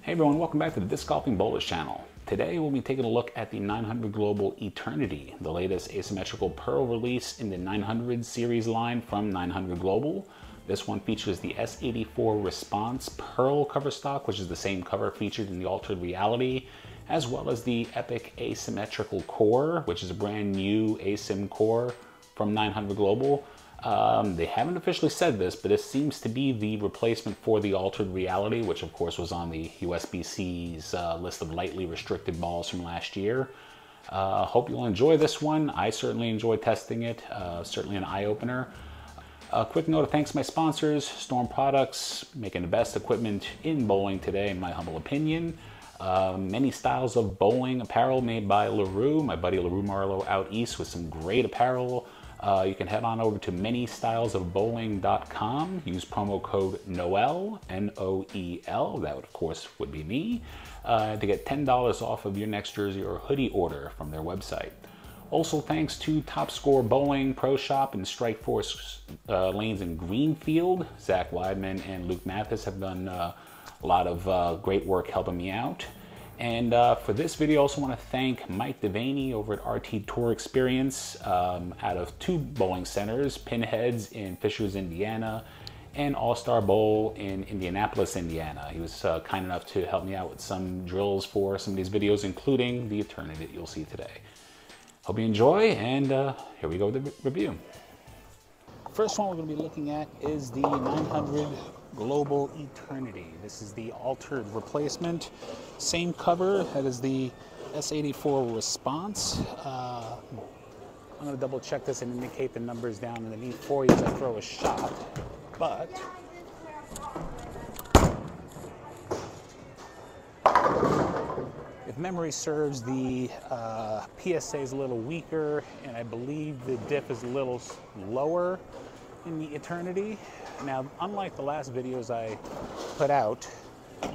Hey everyone, welcome back to the Disc Golfing Bowlers channel. Today we'll be taking a look at the 900 Global Eternity, the latest asymmetrical pearl release in the 900 series line from 900 Global. This one features the S84 Response Pearl cover stock, which is the same cover featured in the Altered Reality, as well as the Epic Asymmetrical Core, which is a brand new ASIM core from 900 Global. They haven't officially said this, but this seems to be the replacement for the Altered Reality, which of course was on the USBC's list of lightly restricted balls from last year. Hope you'll enjoy this one. I certainly enjoyed testing it, certainly an eye-opener. A quick note of thanks to my sponsors, Storm Products, making the best equipment in bowling today, in my humble opinion. Many styles of bowling apparel made by LaRue, my buddy LaRue Marlow out east with some great apparel. You can head on over to manystylesofbowling.com, use promo code NOEL, N-O-E-L, that would of course would be me, to get $10 off of your next jersey or hoodie order from their website. Also thanks to Top Score Bowling, Pro Shop, and Strike Force lanes in Greenfield. Zach Weidman and Luke Matthys have done a lot of great work helping me out. And for this video, I also want to thank Mike DeVaney over at RT Tour Experience out of two bowling centers, Pinheads in Fishers, Indiana, and All-Star Bowl in Indianapolis, Indiana. He was kind enough to help me out with some drills for some of these videos, including the Eternity that you'll see today. Hope you enjoy, and here we go with the review. First one we're going to be looking at is the 900 Global Eternity. This is the altered replacement. Same cover, that is the S84 Response. I'm going to double check this and indicate the numbers down underneath for you as I throw a shot. But if memory serves, the PSA is a little weaker, and I believe the diff is a little lower in the Eternity. Now, unlike the last videos I put out,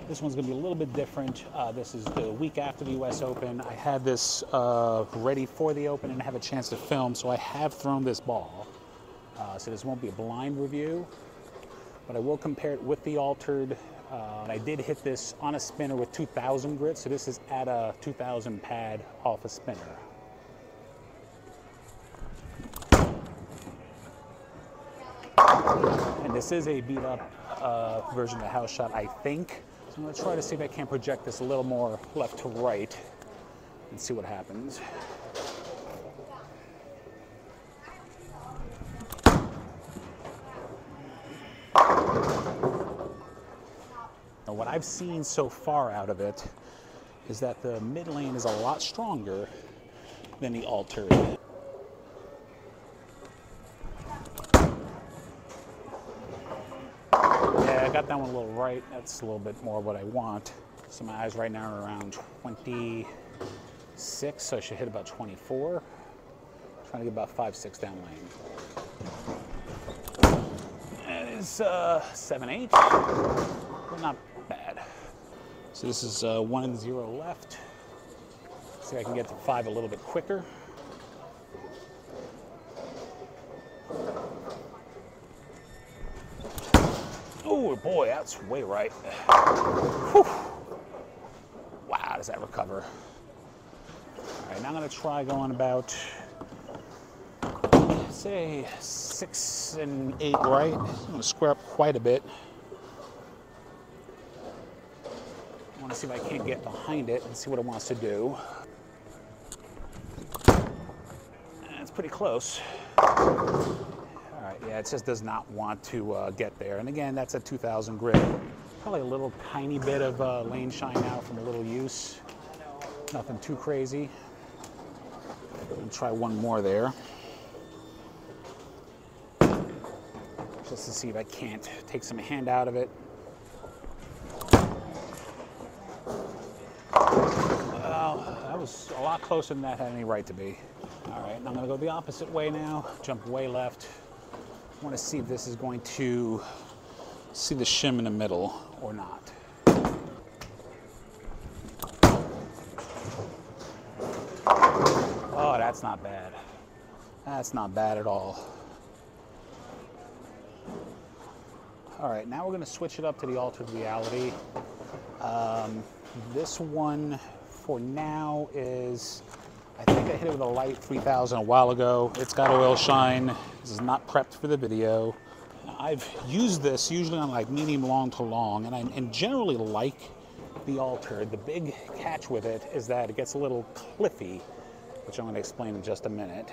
this one's going to be a little bit different. This is the week after the US Open. I had this ready for the Open and I have a chance to film, so I have thrown this ball. So this won't be a blind review, but I will compare it with the Altered. I did hit this on a spinner with 2000 grit, so this is at a 2000 pad off a spinner. And this is a beat up version of the house shot, I think. So I'm going to try to see if I can project this a little more left to right and see what happens. Now, what I've seen so far out of it is that the mid lane is a lot stronger than the Altered. I got that one a little right. That's a little bit more what I want. So my eyes right now are around 26, so I should hit about 24. Trying to get about 5-6 down lane. It is 7-8, but not bad. So this is 1 and 0 left. See if I can get to 5 a little bit quicker. Oh boy, that's way right. Whew. Wow, does that recover? All right, now I'm going to try going about, say, 6 and 8 right. I'm going to square up quite a bit. I want to see if I can't get behind it and see what it wants to do. It's pretty close. Yeah, it just does not want to get there. And again, that's a 2000 grit. Probably a little tiny bit of lane shine now from a little use. Nothing too crazy. I'll try one more there. Just to see if I can't take some hand out of it. Well, that was a lot closer than that had any right to be. All right, now I'm going to go the opposite way now. Jump way left. I want to see if this is going to see the shim in the middle or not. Oh, that's not bad. That's not bad at all. All right, now we're gonna switch it up to the altered reality. This one for now is, I think I hit it with a light 3000 a while ago. It's got oil shine. This is not prepped for the video. I've used this usually on like medium long to long, and I generally like the altered. The big catch with it is that it gets a little cliffy, which I'm gonna explain in just a minute.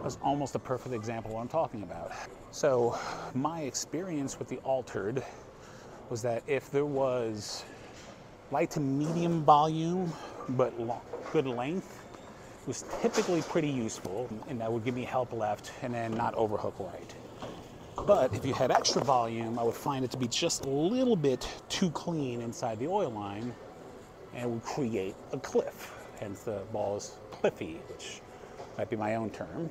That's almost a perfect example of what I'm talking about. So my experience with the altered was that if there was light to medium volume, but good length, it was typically pretty useful, and that would give me help left and then not overhook right. But if you had extra volume, I would find it to be just a little bit too clean inside the oil line, and it would create a cliff. Hence the ball is cliffy, which might be my own term.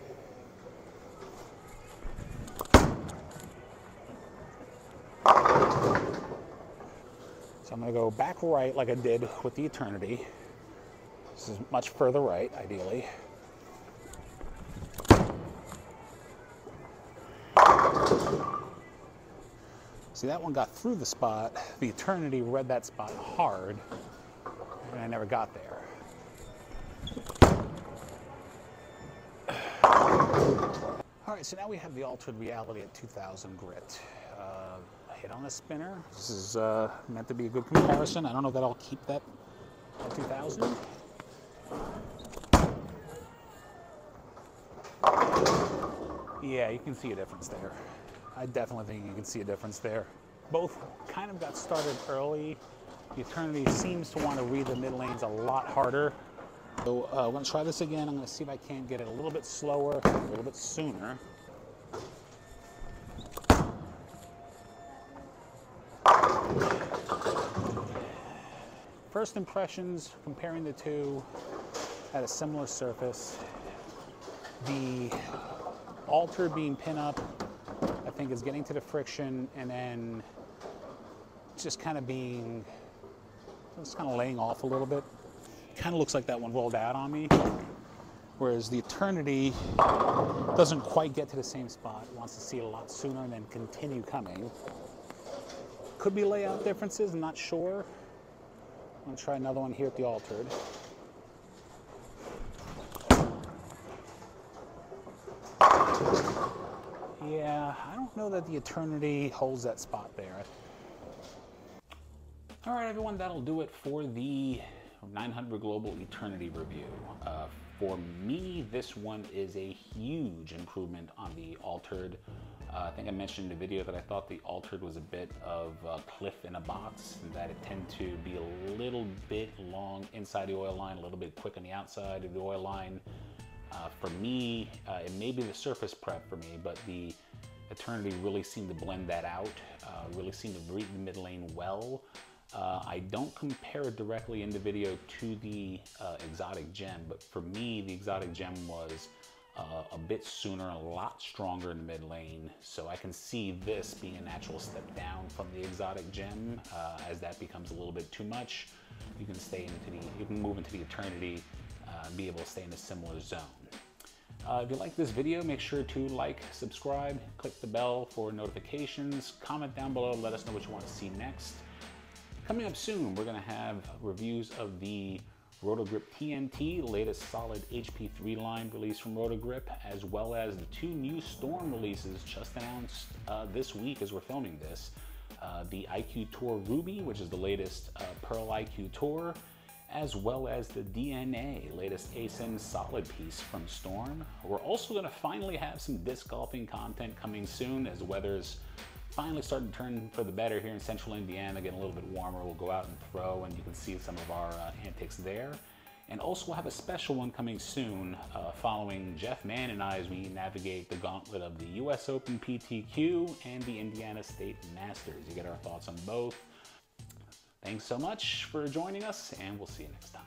So I'm going to go back right like I did with the Eternity. This is much further right, ideally. See, that one got through the spot. The Eternity read that spot hard, and I never got there. All right, so now we have the altered reality at 2000 grit. Hit on a spinner. This is meant to be a good comparison. I don't know that I'll keep that at 2000. Yeah, you can see a difference there. I definitely think you can see a difference there. Both kind of got started early. The Eternity seems to want to read the mid lanes a lot harder. So I'm going to try this again. I'm going to see if I can't get it a little bit slower, a little bit sooner. First impressions, comparing the two at a similar surface. The altered being pin up, I think, is getting to the friction and then just kind of being, just kind of laying off a little bit. Kind of looks like that one rolled out on me. Whereas the Eternity doesn't quite get to the same spot. It wants to see it a lot sooner and then continue coming. Could be layout differences, I'm not sure. I'm gonna try another one here at the altered. Yeah, I don't know that the Eternity holds that spot there. All right, everyone, that'll do it for the 900 Global Eternity review. For me, this one is a huge improvement on the altered. I think I mentioned in the video that I thought the altered was a bit of a cliff in a box, and that it tended to be a little bit long inside the oil line, a little bit quick on the outside of the oil line. For me, it may be the surface prep for me, but the Eternity really seemed to blend that out, really seemed to read the mid lane well. I don't compare it directly in the video to the Exotic Gem, but for me, the Exotic Gem was a bit sooner, a lot stronger in the mid lane. So I can see this being a natural step down from the Exotic Gem. As that becomes a little bit too much, you can move into the Eternity and be able to stay in a similar zone. If you like this video, make sure to like, subscribe, click the bell for notifications, comment down below, let us know what you want to see next. Coming up soon, we're going to have reviews of the Rotogrip TNT, latest solid HP3 line release from Rotogrip, as well as the two new Storm releases just announced this week as we're filming this. The IQ Tour Ruby, which is the latest Pearl IQ Tour, as well as the DNA, latest ASIN solid piece from Storm. We're also going to finally have some disc golfing content coming soon as the weather's finally starting to turn for the better here in central Indiana, getting a little bit warmer. We'll go out and throw, and you can see some of our antics there. And also we'll have a special one coming soon following Jeff Mann and I as we navigate the gauntlet of the US Open PTQ and the Indiana State Masters. You get our thoughts on both. Thanks so much for joining us, and we'll see you next time.